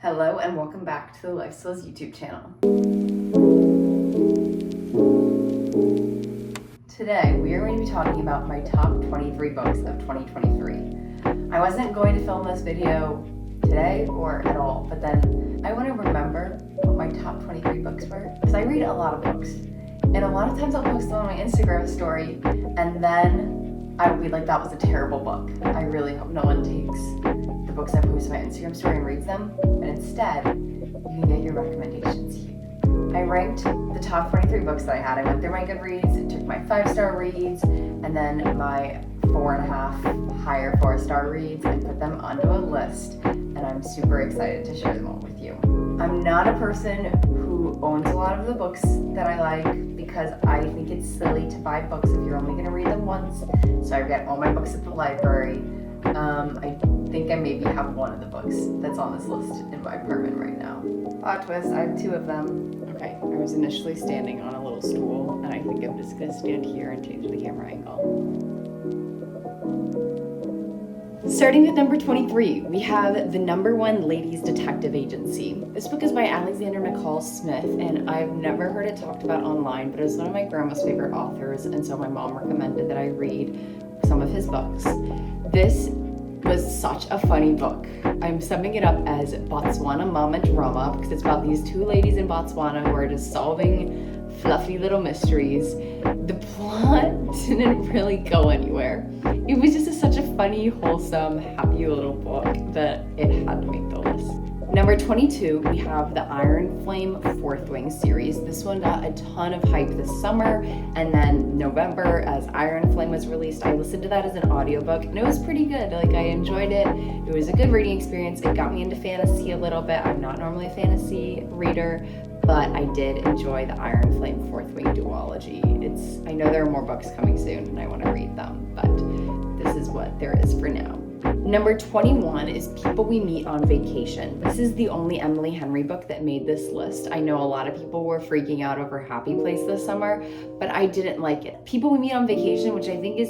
Hello and welcome back to the Life Skills YouTube channel. Today we are going to be talking about my top 23 books of 2023. I wasn't going to film this video today or at all, but then I want to remember what my top 23 books were because I read a lot of books. And a lot of times I'll post them on my Instagram story and then I will be like, that was a terrible book. I really hope no one takes the books I post on my Instagram story and reads them. And instead, you can get your recommendations here. I ranked the top 23 books that I had. I went through my Goodreads and took my 5-star reads and then my 4.5 higher 4-star reads and put them onto a list. And I'm super excited to share them all with you. I'm not a person who owns a lot of the books that I like because I think it's silly to buy books if you're only going to read them once. So I get all my books at the library. I think I maybe have one of the books that's on this list in my apartment right now. Plot twist, I have 2 of them. Okay, I was initially standing on a little stool, and I think I'm just gonna stand here and change the camera angle. Starting at number 23, we have The Number One Ladies Detective Agency. This book is by Alexander McCall Smith, and I've never heard it talked about online, but it's one of my grandma's favorite authors, and so my mom recommended that I read some of his books. This was such a funny book. I'm summing it up as Botswana Mama Drama because it's about these 2 ladies in Botswana who are just solving fluffy little mysteries. The plot didn't really go anywhere. It was just such a funny, wholesome, happy little book that it had to make the list. Number 22, we have the Iron Flame 4th Wing series. This one got a ton of hype this summer, and then November, as Iron Flame was released, I listened to that as an audiobook, and it was pretty good. Like, I enjoyed it. It was a good reading experience. It got me into fantasy a little bit. I'm not normally a fantasy reader, but I did enjoy the Iron Flame 4th Wing duology. I know there are more books coming soon, and I want to read them, but this is what there is for now. Number 21 is People We Meet on Vacation. This is the only Emily Henry book that made this list. I know a lot of people were freaking out over Happy Place this summer, but I didn't like it. People We Meet on Vacation, which I think is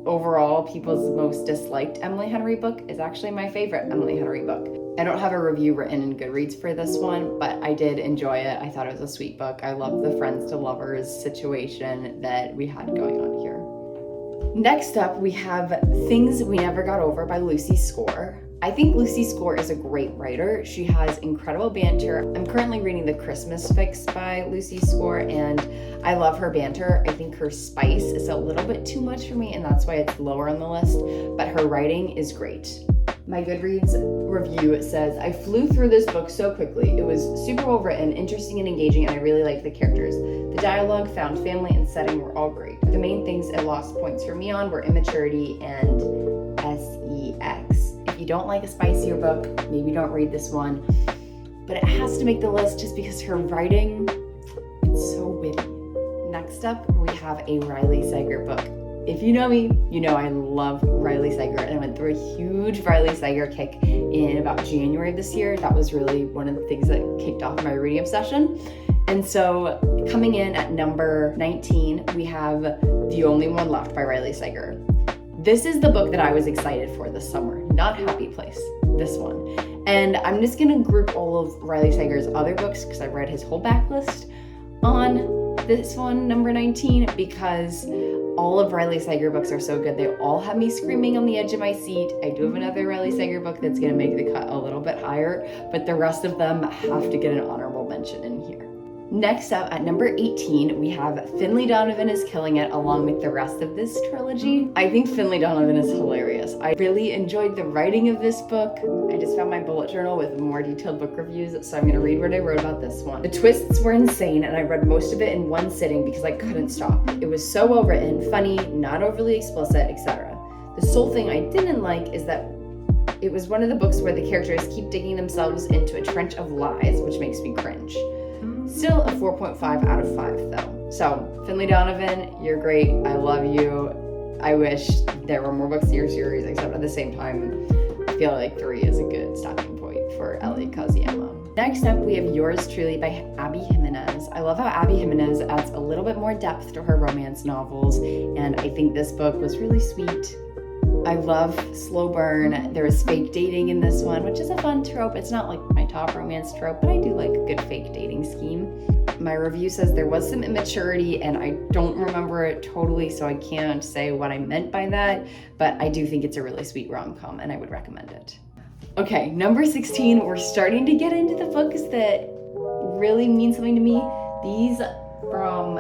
overall people's most disliked Emily Henry book, is actually my favorite Emily Henry book. I don't have a review written in Goodreads for this one, but I did enjoy it. I thought it was a sweet book. I love the friends to lovers situation that we had going on here. Next up, we have Things We Never Got Over by Lucy Score. I think Lucy Score is a great writer. She has incredible banter. I'm currently reading The Christmas Fix by Lucy Score, and I love her banter. I think her spice is a little bit too much for me, and that's why it's lower on the list, but her writing is great. My Goodreads review says, I flew through this book so quickly. It was super well written, interesting and engaging, and I really liked the characters. The dialogue, found family, and setting were all great. The main things it lost points for me on were immaturity and sex. If you don't like a spicier book, maybe don't read this one, but it has to make the list just because her writing, it's so witty. Next up, we have a Riley Sager book. If you know me, you know I love Riley Sager, and I went through a huge Riley Sager kick in about January of this year. That was really one of the things that kicked off my reading obsession. And so coming in at number 19, we have The Only One Left by Riley Sager. This is the book that I was excited for this summer, not Happy Place, this one. And I'm just gonna group all of Riley Sager's other books because I've read his whole backlist on this one, number 19, because all of Riley Sager books are so good. They all have me screaming on the edge of my seat. I do have another Riley Sager book that's gonna make the cut a little bit higher, but the rest of them have to get an honorable mention in here. Next up at number 18, we have Finley Donovan is Killing It along with the rest of this trilogy. I think Finley Donovan is hilarious. I really enjoyed the writing of this book. I just found my bullet journal with more detailed book reviews, so I'm gonna read what I wrote about this one. The twists were insane, and I read most of it in one sitting because I couldn't stop. It was so well written, funny, not overly explicit, etc. The sole thing I didn't like is that it was one of the books where the characters keep digging themselves into a trench of lies, which makes me cringe. Still a 4.5 out of 5 though. So Finley Donovan, you're great. I love you. I wish there were more books in your series, except at the same time, I feel like 3 is a good stopping point for Ellie Kazuyama. Next up, we have Yours Truly by Abby Jimenez. I love how Abby Jimenez adds a little bit more depth to her romance novels, and I think this book was really sweet. I love slow burn. There is fake dating in this one, which is a fun trope. It's not like my top romance trope, but I do like a good fake dating scheme. My review says there was some immaturity, and I don't remember it totally, so I can't say what I meant by that, but I do think it's a really sweet rom-com, and I would recommend it. Okay, number 16, we're starting to get into the books that really mean something to me. These from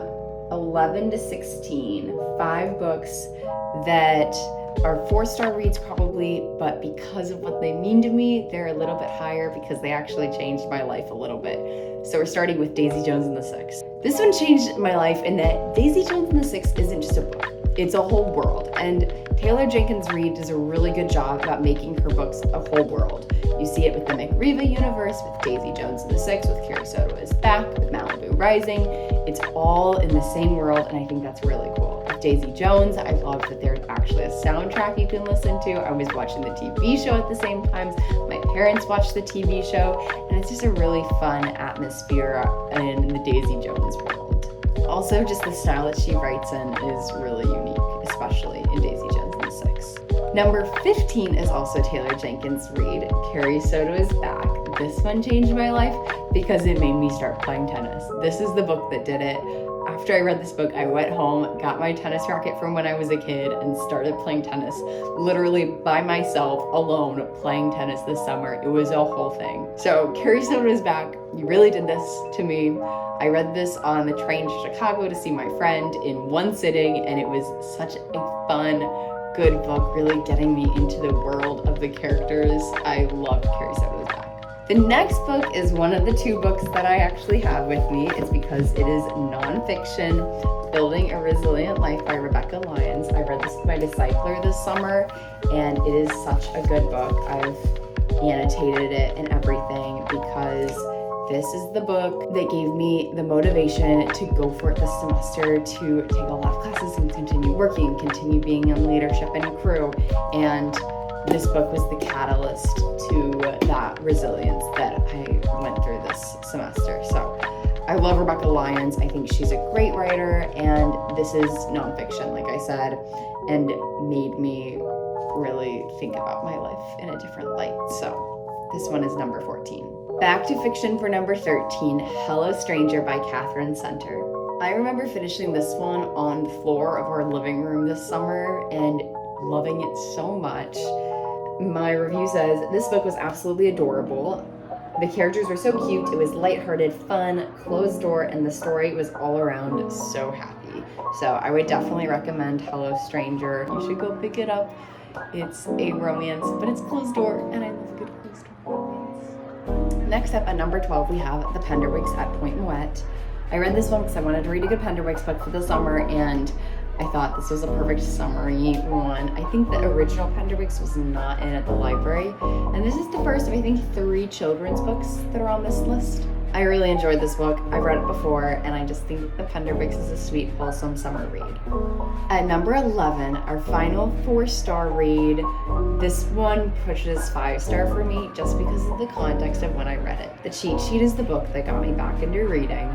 11 to 16, 5 books that are 4-star reads probably, but because of what they mean to me, they're a little bit higher because they actually changed my life a little bit. So we're starting with Daisy Jones and the Six. This one changed my life in that Daisy Jones and the Six isn't just a book, it's a whole world. And Taylor Jenkins Reid does a really good job about making her books a whole world. You see it with the McRiva universe, with Daisy Jones and the Six, with Carrie Soto is Back, with Malibu Rising. It's all in the same world, and I think that's really cool. With Daisy Jones, I love that there's actually a soundtrack you can listen to. I was watching the TV show at the same time. My parents watched the TV show, and it's just a really fun atmosphere in the Daisy Jones world. Also, just the style that she writes in is really unique, especially in Daisy Jones and the Six. Number 15 is also Taylor Jenkins Reid. Carrie Soto is Back. This one changed my life because it made me start playing tennis. This is the book that did it. After I read this book, I went home, got my tennis racket from when I was a kid, and started playing tennis literally by myself, alone, playing tennis this summer. It was a whole thing. So Carrie Soto is Back. You really did this to me. I read this on the train to Chicago to see my friend in one sitting, and it was such a fun, good book, really getting me into the world of the characters. I loved Carrie Soto is Back. The next book is one of the 2 books that I actually have with me. It's because it is nonfiction, Building a Resilient Life by Rebecca Lyons. I read this with my discipler this summer, and it is such a good book. I've annotated it and everything because this is the book that gave me the motivation to go for it this semester, to take a lot of classes and continue working, continue being on leadership and crew. And this book was the catalyst to that resilience that I went through this semester. So I love Rebecca Lyons. I think she's a great writer, and this is nonfiction, like I said, and made me really think about my life in a different light. So this one is number 14. Back to fiction for number 13, Hello Stranger by Catherine Center. I remember finishing this one on the floor of our living room this summer and loving it so much. My review says, this book was absolutely adorable. The characters were so cute, it was lighthearted, fun, closed door, and the story was all around so happy. So I would definitely recommend Hello Stranger. You should go pick it up. It's a romance, but it's closed door, and I love a good closed door romance. Next up at number 12, we have The Penderwicks at Point Moet. I read this one because I wanted to read a good Penderwicks book for the summer, and I thought this was a perfect summary one. I think the original Penderwicks was not in at the library, and this is the first of, I think, 3 children's books that are on this list. I really enjoyed this book. I've read it before, and I just think The Penderwicks is a sweet, wholesome summer read. At number 11, our final 4-star read. This one pushes 5-star for me just because of the context of when I read it. The Cheat Sheet is the book that got me back into reading.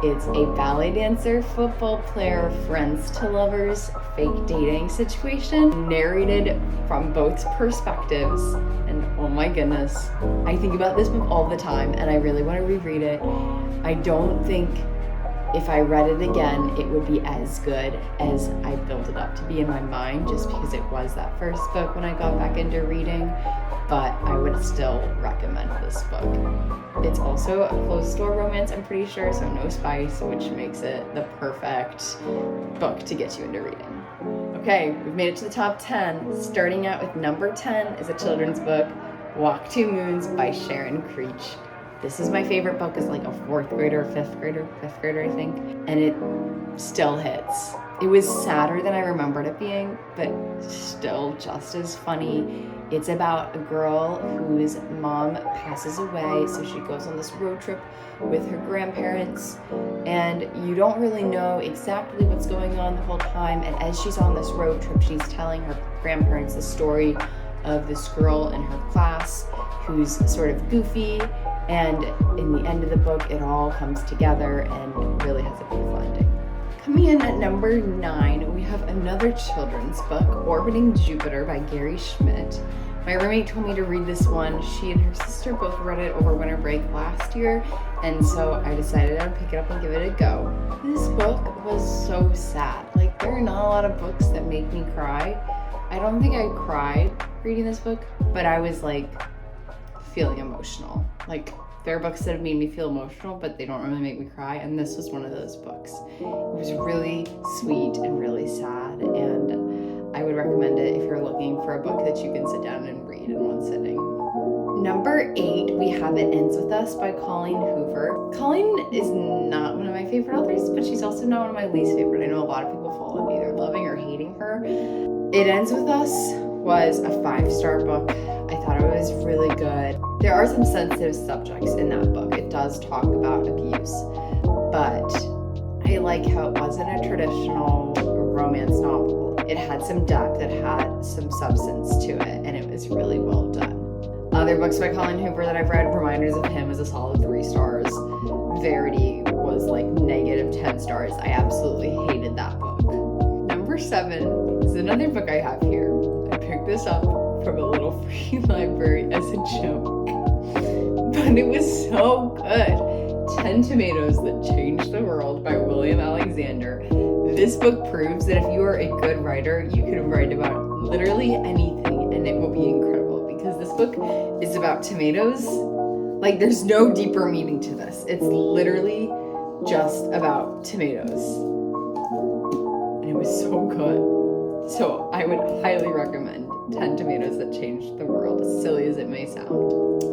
It's a ballet dancer, football player, friends to lovers, fake dating situation, narrated from both perspectives. And oh my goodness, I think about this book all the time, and I really want to reread it. I don't think if I read it again, it would be as good as I built it up to be in my mind, just because it was that first book when I got back into reading, but I would still recommend this book. It's also a closed door romance, I'm pretty sure, so no spice, which makes it the perfect book to get you into reading. Okay, we've made it to the top 10. Starting out with number 10 is a children's book, Walk Two Moons by Sharon Creech. This is my favorite book as like a 4th grader, 5th grader, I think, and it still hits. It was sadder than I remembered it being, but still just as funny. It's about a girl whose mom passes away, so she goes on this road trip with her grandparents, and you don't really know exactly what's going on the whole time, and as she's on this road trip, she's telling her grandparents the story of this girl in her class who's sort of goofy, and in the end of the book, it all comes together and really has a beautiful ending. Coming in at number 9, we have another children's book, Orbiting Jupiter by Gary Schmidt. My roommate told me to read this one. She and her sister both read it over winter break last year, and so I decided I'd pick it up and give it a go. This book was so sad. Like, there are not a lot of books that make me cry. I don't think I cried reading this book, but I was like feeling emotional. Like, there are books that have made me feel emotional, but they don't really make me cry, and this was one of those books. It was really sweet and really sad, and I would recommend it if you're looking for a book that you can sit down and read in one sitting. Number 8, we have It Ends With Us by Colleen Hoover. Colleen is not one of my favorite authors, but she's also not one of my least favorite. I know a lot of people fall into either loving or hating her. It Ends With Us was a 5-star book. I thought it was really good. There are some sensitive subjects in that book. It does talk about abuse, but I like how it wasn't a traditional romance novel. It had some depth, it had some substance to it, and it was really well done. Other books by Colleen Hoover that I've read, Reminders of Him is a solid 3 stars. Verity was like negative 10 stars. I absolutely hated that book. Number 7 is another book I have here. I picked this up from a little free library as a joke, but it was so good. 10 Tomatoes That Changed the World by William Alexander. This book proves that if you are a good writer, you can write about literally anything and it will be incredible, because this book is about tomatoes. Like, there's no deeper meaning to this. It's literally just about tomatoes. And it was so good. So I would highly recommend 10 Tomatoes That Changed the World, as silly as it may sound.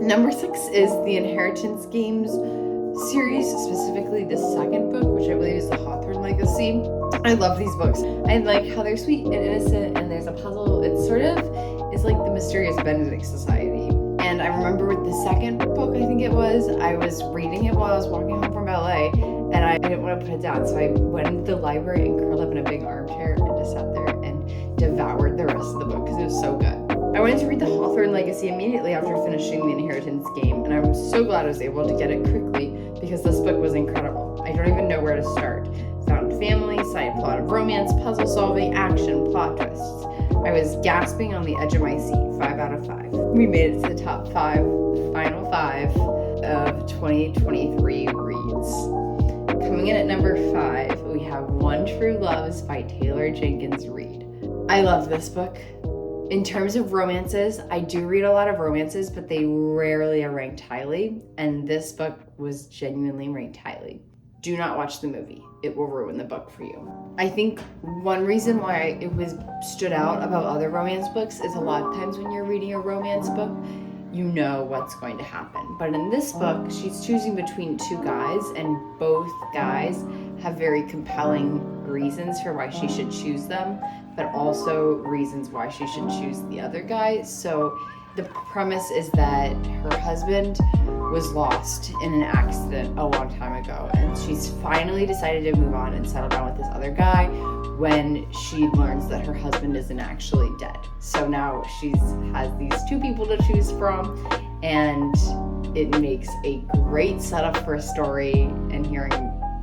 Number 6 is the Inheritance Games series, specifically the second book, which I believe is the Hawthorne Legacy. I love these books. I like how they're sweet and innocent, and there's a puzzle. It sort of is like the Mysterious Benedict Society. And I remember with the second book, I think it was, I was reading it while I was walking home from ballet, and I didn't want to put it down, so I went into the library and curled up in a big armchair and just sat there and devoured the rest of the book because it was so good. I wanted to read the Hawthorne Legacy immediately after finishing the Inheritance Game, and I'm so glad I was able to get it quickly because this book was incredible. I don't even know where to start. Found family, side plot of romance, puzzle solving, action, plot twists. I was gasping on the edge of my seat. 5 out of 5. We made it to the top 5, final 5 of 2023 reads. Coming in at number 5, we have One True Loves by Taylor Jenkins Reid. I love this book. In terms of romances, I do read a lot of romances, but they rarely are ranked highly, and this book was genuinely ranked highly. Do not watch the movie. It will ruin the book for you. I think one reason why it was stood out about other romance books is a lot of times when you're reading a romance book, you know what's going to happen. But in this book, she's choosing between 2 guys, and both guys have very compelling reasons for why she should choose them, but also reasons why she should choose the other guy. So the premise is that her husband was lost in an accident a long time ago, and she's finally decided to move on and settle down with this other guy when she learns that her husband isn't actually dead. So now she has these 2 people to choose from, and it makes a great setup for a story, and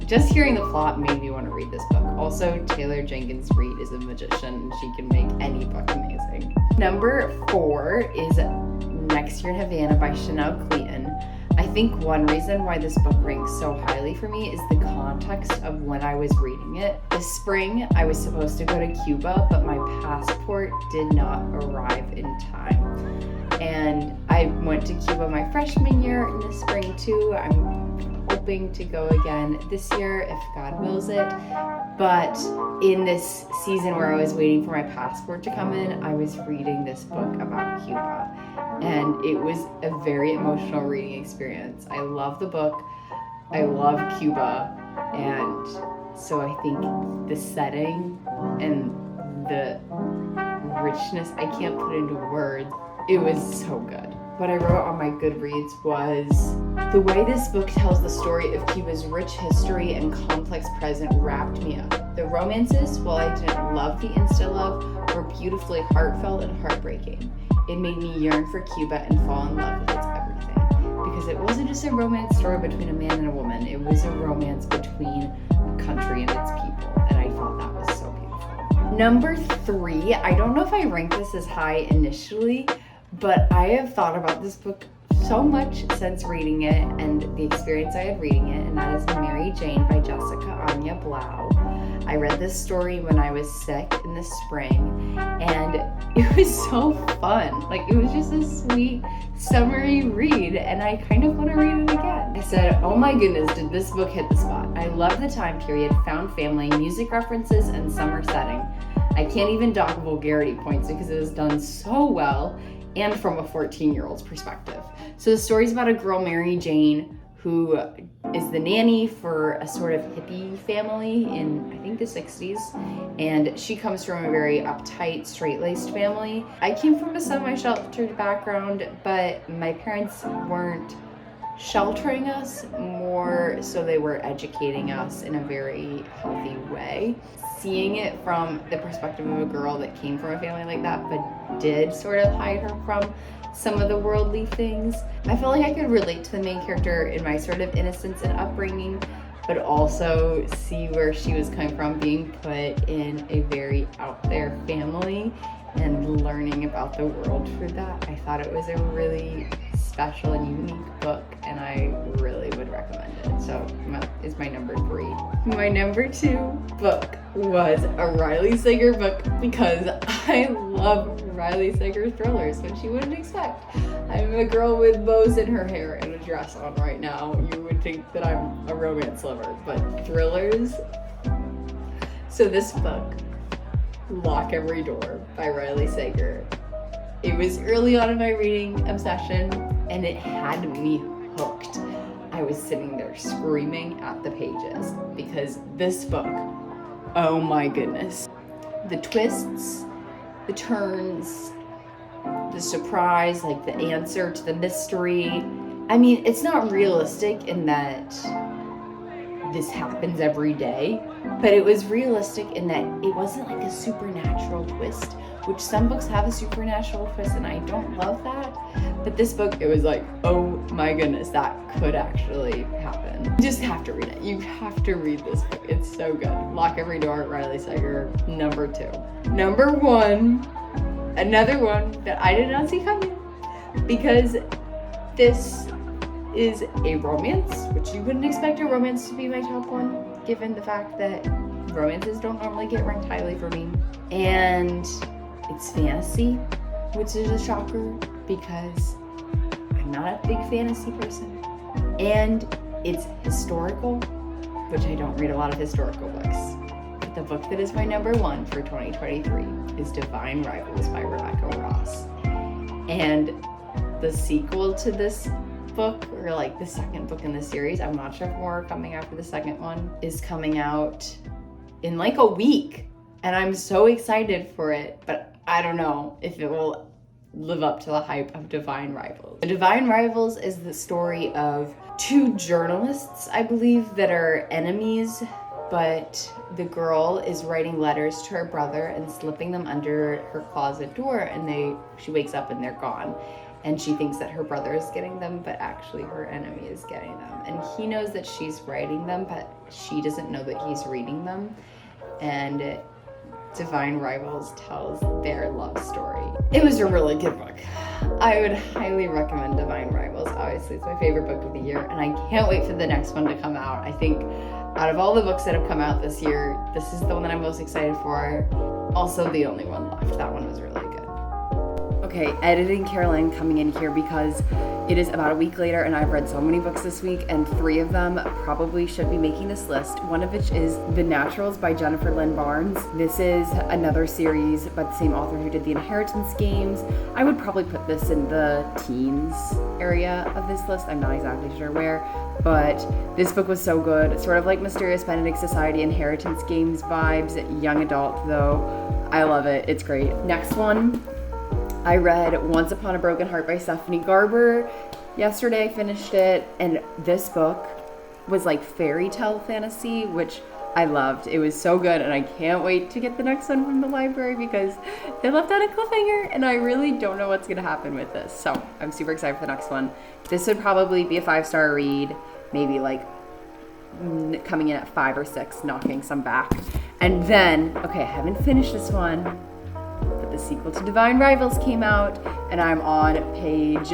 just hearing the plot made me want to read this book. Also, Taylor Jenkins Reid is a magician, and she can make any book amazing. Number 4 is Next Year in Havana by Chanel Clayton. I think one reason why this book ranks so highly for me is the context of when I was reading it. This spring, I was supposed to go to Cuba, but my passport did not arrive in time. And I went to Cuba my freshman year in the spring too. I'm hoping to go again this year if God wills it. But in this season where I was waiting for my passport to come in, I was reading this book about Cuba. And it was a very emotional reading experience. I love the book. I love Cuba. And so I think the setting and the richness, I can't put into words. It was so good. What I wrote on my Goodreads was, the way this book tells the story of Cuba's rich history and complex present wrapped me up. The romances, while I didn't love the insta-love, were beautifully heartfelt and heartbreaking. It made me yearn for Cuba and fall in love with its everything. Because it wasn't just a romance story between a man and a woman, it was a romance between a country and its people. Number 3, I don't know if I ranked this as high initially, but I have thought about this book so much since reading it and the experience I had reading it, and that is Mary Jane by Jessica Anya Blau. I read this story when I was sick in the spring, and it was so fun. Like, it was just a sweet, summery read, and I kind of want to read it again. I said, oh my goodness, did this book hit the spot. I love the time period, found family, music references, and summer setting. I can't even dock vulgarity points because it is done so well, and from a 14-year-old's perspective. So the story's about a girl, Mary Jane, who is the nanny for a sort of hippie family in, I think, the 60s. And she comes from a very uptight, straight-laced family. I came from a semi-sheltered background, but my parents weren't sheltering us, more so they were educating us in a very healthy way. Seeing it from the perspective of a girl that came from a family like that, but did sort of hide her from some of the worldly things, I felt like I could relate to the main character in my sort of innocence and upbringing, but also see where she was coming from, being put in a very out there family and learning about the world through that. I thought it was a really special and unique book, and I really would recommend it. So is my number 3. My number 2 book was a Riley Sager book because I love Riley Sager thrillers, which you wouldn't expect. I'm a girl with bows in her hair and a dress on right now. You would think that I'm a romance lover, but thrillers. So this book, Lock Every Door by Riley Sager. It was early on in my reading obsession, and it had me hooked. I was sitting there screaming at the pages because this book, oh my goodness. The twists, the turns, the surprise, like the answer to the mystery. I mean, it's not realistic in that this happens every day, but it was realistic in that it wasn't like a supernatural twist, which some books have a supernatural twist, and I don't love that. But this book, it was like, oh my goodness, that could actually happen. You just have to read it. You have to read this book. It's so good. Lock Every Door, Riley Sager, number 2. Number 1, another one that I did not see coming, because this is a romance, which you wouldn't expect a romance to be my top 1, given the fact that romances don't normally get ranked highly for me. And it's fantasy, which is a shocker because I'm not a big fantasy person. And it's historical, which I don't read a lot of historical books. But the book that is my number 1 for 2023 is Divine Rivals by Rebecca Ross. And the sequel to this book, or like the second book in the series, I'm not sure if more are coming after the second one, is coming out in like a week. And I'm so excited for it, but I don't know if it will live up to the hype of Divine Rivals. The Divine Rivals is the story of 2 journalists, I believe, that are enemies, but the girl is writing letters to her brother and slipping them under her closet door, and she wakes up and they're gone. And she thinks that her brother is getting them, but actually her enemy is getting them. And he knows that she's writing them, but she doesn't know that he's reading them. And Divine Rivals tells their love story. It was a really good book. I would highly recommend Divine Rivals. Obviously, it's my favorite book of the year, and I can't wait for the next one to come out. I think out of all the books that have come out this year, this is the one that I'm most excited for. Also, the only one left. That one was really good. Okay, editing Caroline coming in here because it is about a week later and I've read so many books this week, and 3 of them probably should be making this list. One of which is The Naturals by Jennifer Lynn Barnes. This is another series by the same author who did The Inheritance Games. I would probably put this in the teens area of this list. I'm not exactly sure where, but this book was so good. It's sort of like Mysterious Benedict Society, Inheritance Games vibes, young adult though. I love it. It's great. Next one, I read Once Upon a Broken Heart by Stephanie Garber. Yesterday I finished it, and this book was like fairy tale fantasy, which I loved. It was so good, and I can't wait to get the next one from the library because they left out a cliffhanger, and I really don't know what's going to happen with this. So I'm super excited for the next one. This would probably be a 5-star read, maybe like coming in at 5 or 6, knocking some back. And then, okay, I haven't finished this one, but the sequel to Divine Rivals came out, and I'm on page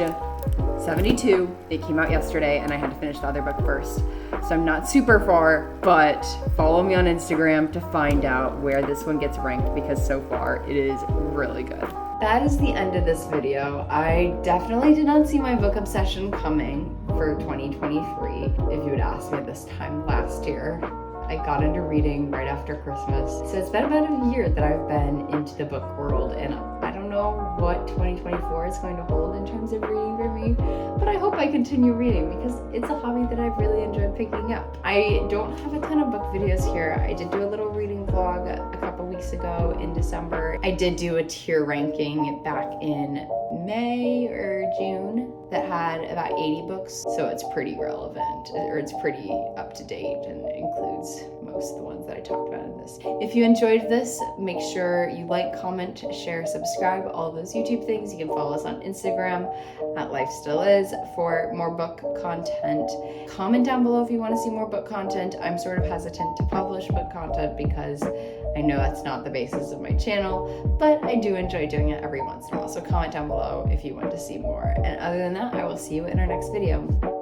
72. It came out yesterday, and I had to finish the other book first. So I'm not super far, but follow me on Instagram to find out where this one gets ranked, because so far it is really good. That is the end of this video. I definitely did not see my book obsession coming for 2023. If you had asked me this time last year, I got into reading right after Christmas. So it's been about a year that I've been into the book world, and I don't know what 2024 is going to hold in terms of reading for me, but I hope I continue reading because it's a hobby that I've really enjoyed picking up. I don't have a ton of book videos here. I did do a little reading vlog a couple weeks ago in December. I did do a tier ranking back in May or June that had about 80 books, so it's pretty relevant, or it's pretty up to date, and it includes most of the ones that I talked about in this. If you enjoyed this, make sure you like, comment, share, subscribe, all those YouTube things. You can follow us on Instagram at Life Still Is for more book content. Comment down below if you want to see more book content. I'm sort of hesitant to publish book content because I know that's not the basis of my channel, but I do enjoy doing it every once in a while. So comment down below if you want to see more. And other than that, I will see you in our next video.